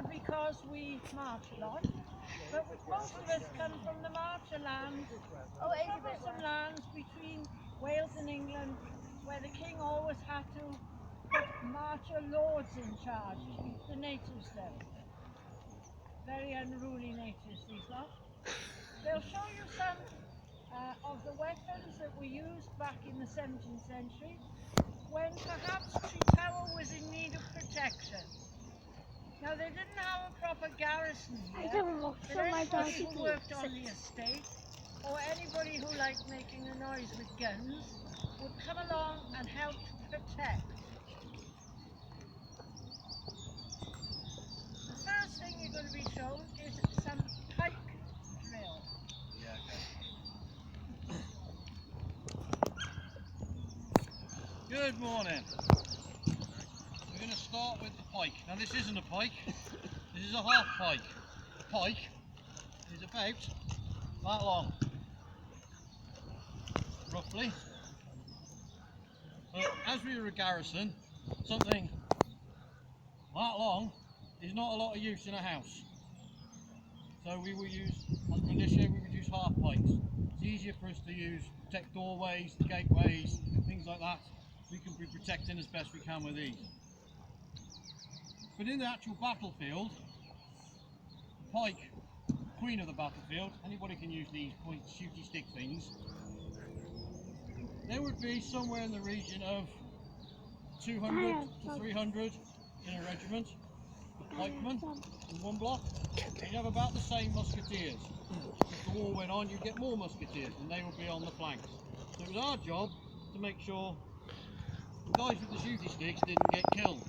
because we march a lot, but most of us come from the Marcher lands, troublesome lands between Wales and England, where the king always had to put Marcher lords in charge to keep the natives down. Very unruly natives, these lot. They'll show you some of the weapons that were used back in the 17th century, when perhaps TRETOWER was in need of protection. Now, they didn't have a proper garrison here, but anybody who worked on the estate, or anybody who liked making a noise with guns, would come along and help to protect. The first thing you're going to be shown is some pike drill. Good morning. We're going to start with the pike. Now this isn't a pike, this is a half pike. A pike is about that long, roughly. But as we were a garrison, something that long is not a lot of use in a house. So we will use, as militia, we would use half pikes. It's easier for us to use, protect doorways, gateways, things like that. We can be protecting as best we can with these. But in the actual battlefield, the pike, queen of the battlefield, anybody can use these point shooty stick things. There would be somewhere in the region of 200 to 300 in a regiment of pikemen in one block. You'd have about the same musketeers. If the war went on, you'd get more musketeers and they would be on the flanks. So it was our job to make sure the guys with the shooty sticks didn't get killed.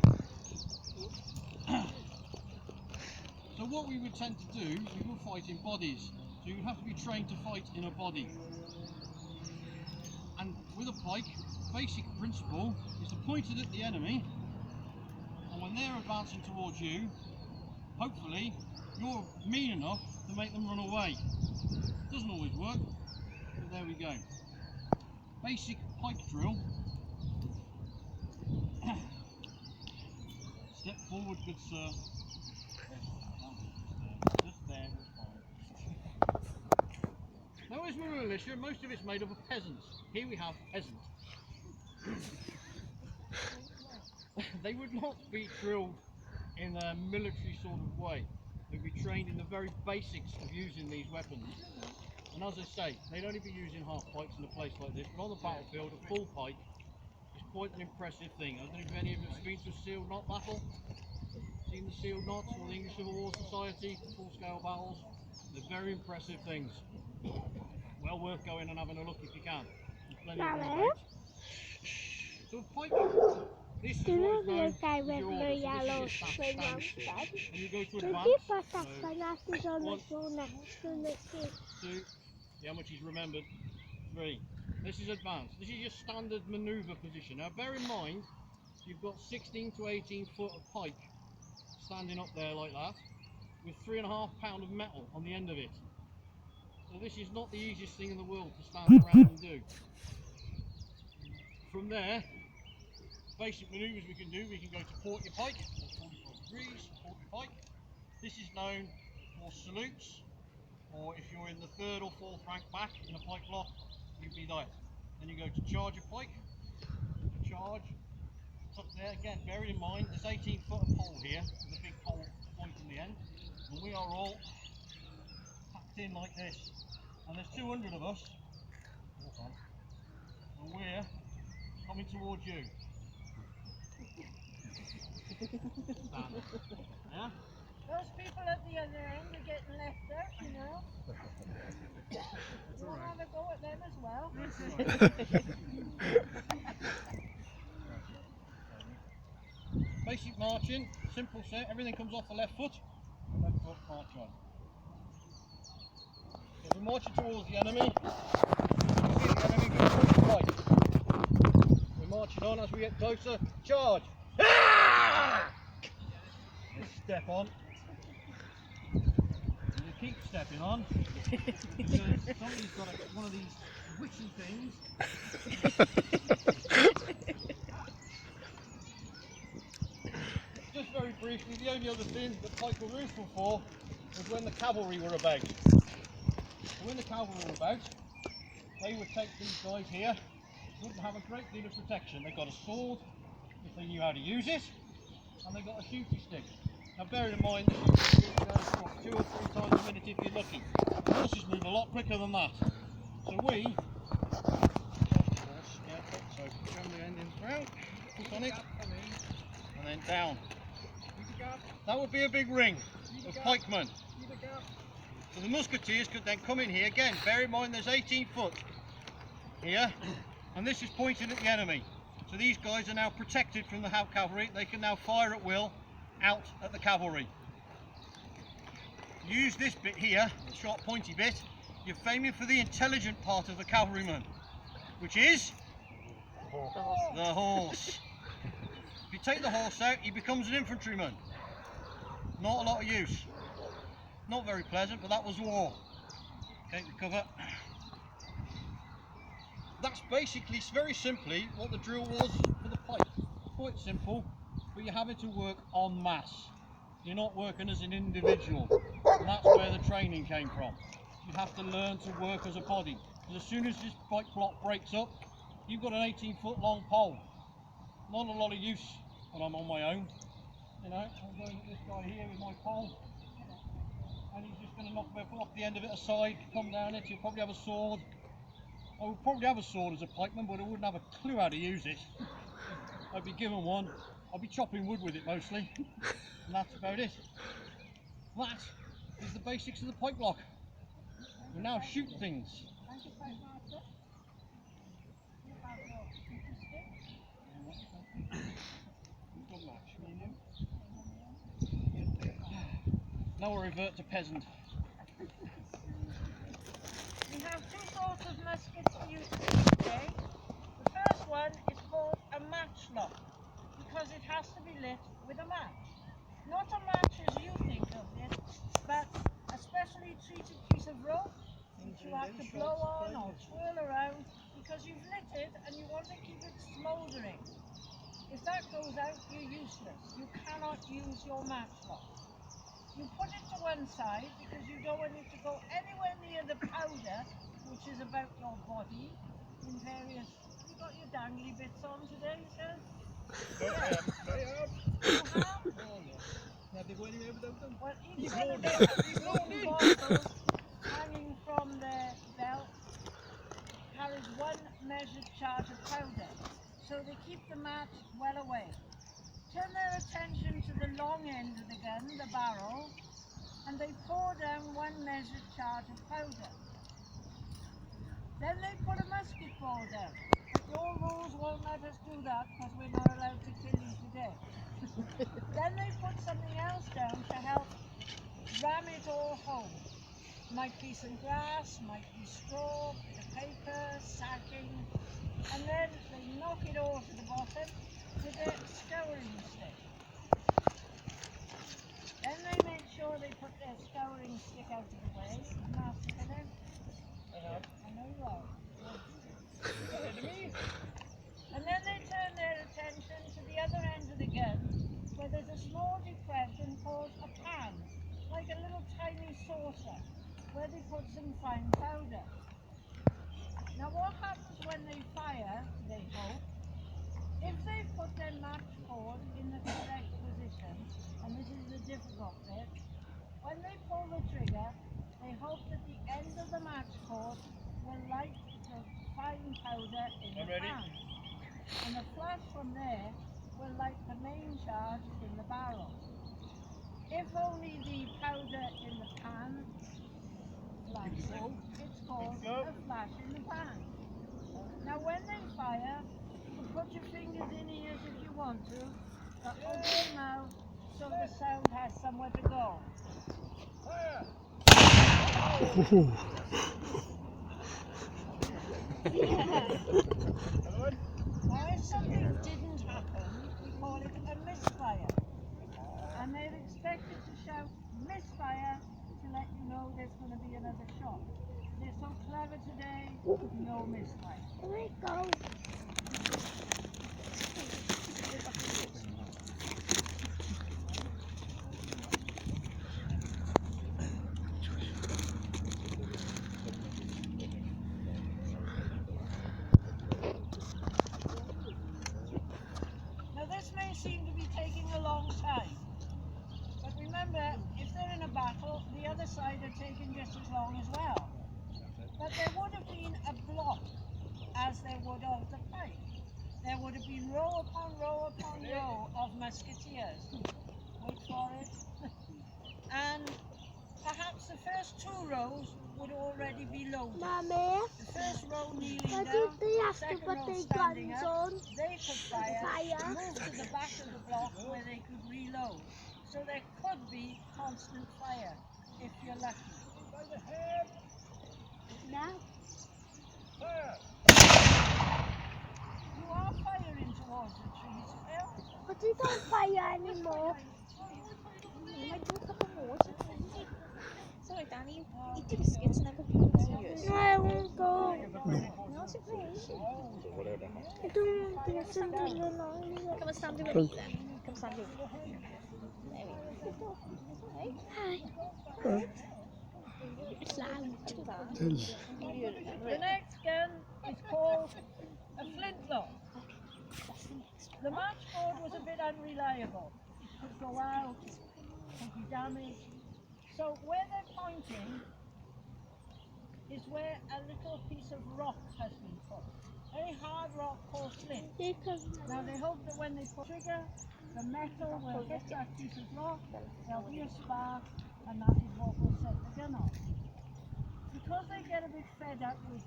So what we would tend to do, we would fight in bodies. So you would have to be trained to fight in a body. And with a pike, basic principle is to point it at the enemy, and when they're advancing towards you, hopefully you're mean enough to make them run away. Doesn't always work, but there we go. Basic pike drill. Step forward, good sir. Just there was fine. Now, as we're a militia, most of it's made up of peasants. Here we have peasants. They would not be drilled in a military sort of way. They'd be trained in the very basics of using these weapons. And as I say, they'd only be using half pikes in a place like this, but on the battlefield, a full pike is quite an impressive thing. I don't know if any of you have been to a sealed knot battle. Seen the sealed knots or the English Civil War Society, full-scale battles. They're very impressive things. Well worth going and having a look if you can. There's plenty of them about. So a pike, this is what is known as your order. So this is your stand. And you go to advance. So 1, 2, how much he's remembered? 3. This is advanced. This is your standard manoeuvre position. Now bear in mind, you've got 16 to 18 foot of pike standing up there like that, with 3.5 pounds of metal on the end of it. So this is not the easiest thing in the world to stand around and do. From there, basic manoeuvres we can do, we can go to port your pike, 45 degrees, port your pike. This is known for salutes, or if you're in the 3rd or 4th rank back in a pike block, you'd be there. Then you go to charge your pike, charge, it's up there. Again, bearing in mind, there's 18 foot of pole here, with a big pole point in the end, and we are all packed in like this. And there's 200 of us, and we're coming towards you. Stand. Yeah? Those people at the other end are getting left out, you know. We'll have a go at them as well. Basic marching, simple set, everything comes off the left foot, march on. So we're marching towards the enemy, you see the enemy go towards the right. We're marching on as we get closer, charge! Step on. And you keep stepping on, because somebody's got one of these witchy things. Just very briefly, the only other thing that pike were useful for was when the cavalry were about. So when the cavalry were about, they would take these guys here, wouldn't have a great deal of protection. They got a sword, if they knew how to use it, and they got a shooting stick. Now bear in mind, the shooting stick goes from 2 or 3 times a minute if you're lucky. Horses move a lot quicker than that. So we, so jam the endings round, put on it, and then down. That would be a big ring of pikemen. So the musketeers could then come in here again. Bear in mind there's 18 foot here, and this is pointed at the enemy. So these guys are now protected from the cavalry. They can now fire at will out at the cavalry. Use this bit here, the short pointy bit. You're aiming for the intelligent part of the cavalryman, which is the horse. If you take the horse out, he becomes an infantryman. Not a lot of use. Not very pleasant, but that was war. Okay, the cover. That's basically, very simply, what the drill was for the pike. Quite simple, but you're having to work en masse. You're not working as an individual, and that's where the training came from. You have to learn to work as a body, because as soon as this pike block breaks up, you've got an 18-foot long pole. Not a lot of use when I'm on my own. You know, I'm going at this guy here with my pole, and he's just going to knock the end of it aside, come down it. He'll probably have a sword. I would probably have a sword as a pikeman, but I wouldn't have a clue how to use it. I'd be given one, I'd be chopping wood with it mostly, and that's about it. That is the basics of the pike block. We now shoot things. Thank you, Pike Marcher. You have your shooting stick. Now we'll revert to peasant. We have 2 sorts of muskets for use today. The first one is called a matchlock, because it has to be lit with a match. Not a match as you think of it, but a specially treated piece of rope which you have to blow on or twirl around because you've lit it and you want to keep it smouldering. If that goes out, you're useless. You cannot use your matchlock. You put it to one side because you don't want it to go anywhere near the powder, which is about your body in various... Have you got your dangly bits on today, sir? I have. You have? Oh, no. Have they go anywhere without them? Well, each one of these bottles hanging from their belt carries 1 measured charge of powder, so they keep the match well away. Turn their attention to the long end of the gun, the barrel, and they pour down 1 measured charge of powder. Then they put a musket ball down. Your rules won't let us do that because we're not allowed to kill you today. Then they put something else down to help ram it all home. Might be some grass, might be straw, bit of paper, sacking, and then they knock it all to the bottom with a scouring stick. Then they make sure they put their scouring stick out of the way. Master, can I know you are. And then they turn their attention to the other end of the gun, where there's a small depression called a pan, like a little tiny saucer, where they put some fine powder. Now what happens when they fire, they hope, if they put their match cord in the correct position, and this is the difficult bit, when they pull the trigger, they hope that the end of the match cord will light the fine powder in the pan. And the flash from there will light the main charge in the barrel. If only the powder in the pan flashes, it's called a flash in the pan. Now when they fire, you can put your fingers in ears if you want to, but open your mouth so the sound has somewhere to go. Fire! Now if something didn't happen, we call it a misfire. And they're expected to shout misfire to let you know there's going to be another shot. They're so clever today, no misfire. Here it goes. seem to be taking a long time. But remember, if they're in a battle, the other side are taking just as long as well. But there would have been a block as there would of the pike. There would have been row upon row upon row of musketeers. Wait for it. And perhaps the first 2 rows would already be loaded. Mummy, The first row kneeling why down, did they the have to second put row their standing guns up. on? They could fire, Fire. move to the back of the block where they could reload. So there could be constant fire if you're lucky. No. You are firing towards the trees, Phil. But they don't fire anymore. Sorry, Danny, eat your biscuits and have a few serious. No, I won't go. No, it's okay. I don't want to listen to the noise. Come and stand with me then. Come stand with me. There we go. Hi. It's loud. The next gun is called a flintlock. The matchboard was a bit unreliable. It could go out, it could be damaged. So where they're pointing is where a little piece of rock has been put. A hard rock called flint. Now they hope that when they pull the trigger, the metal will hit that piece of rock, there'll be a spark, and that is what will set the gun off. Because they get a bit fed up with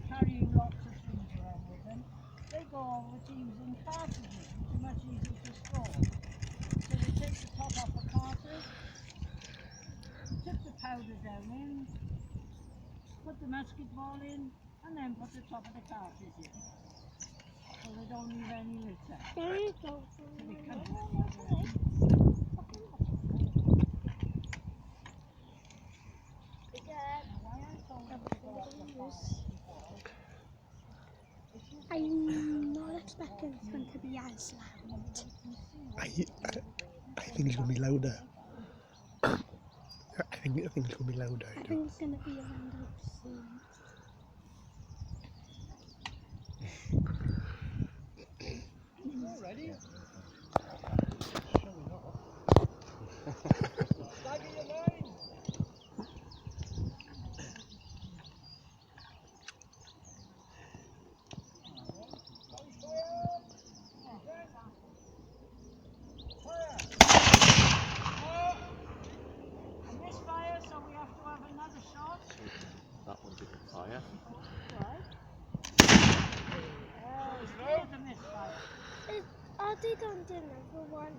carrying lots of things around with them, they go over to using cartridges, which are much easier to store. So they take the top off the cartridge, tip the powder down in, put the musket ball in, and then put the top of the cartridge in. So they don't leave any litter. There you go. I'm not expecting it's going to be as loud. I think it's going to be louder. I think it's going to be louder. I think it's going to be around out soon. Ready? Misfire, so we have to have another shot. That one didn't fire. Here's the misfire. Are they done dinner for one?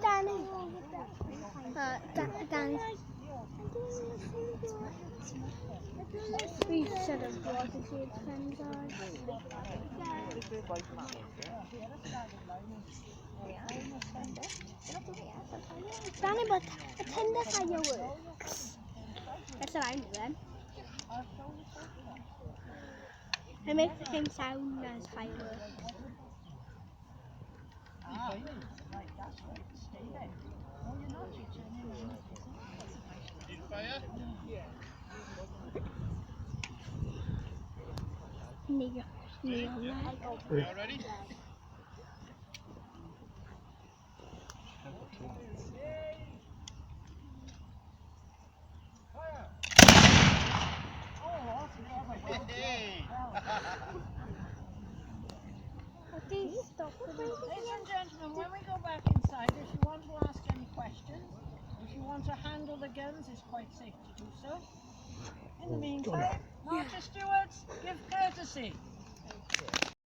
Danny. Danny. We should have brought a few friends on. Danny, but attend the fireworks. That's what I'm doing. It makes the same sound as fireworks. Right, that's right. Stay there. No, you're not. You're turning around. Need fire? Y'all ready? Hey! Ladies and gentlemen, when we go back inside, if you want to ask any questions, if you want to handle the guns, it's quite safe to do so. In the meantime, Marcher Stuarts, give courtesy.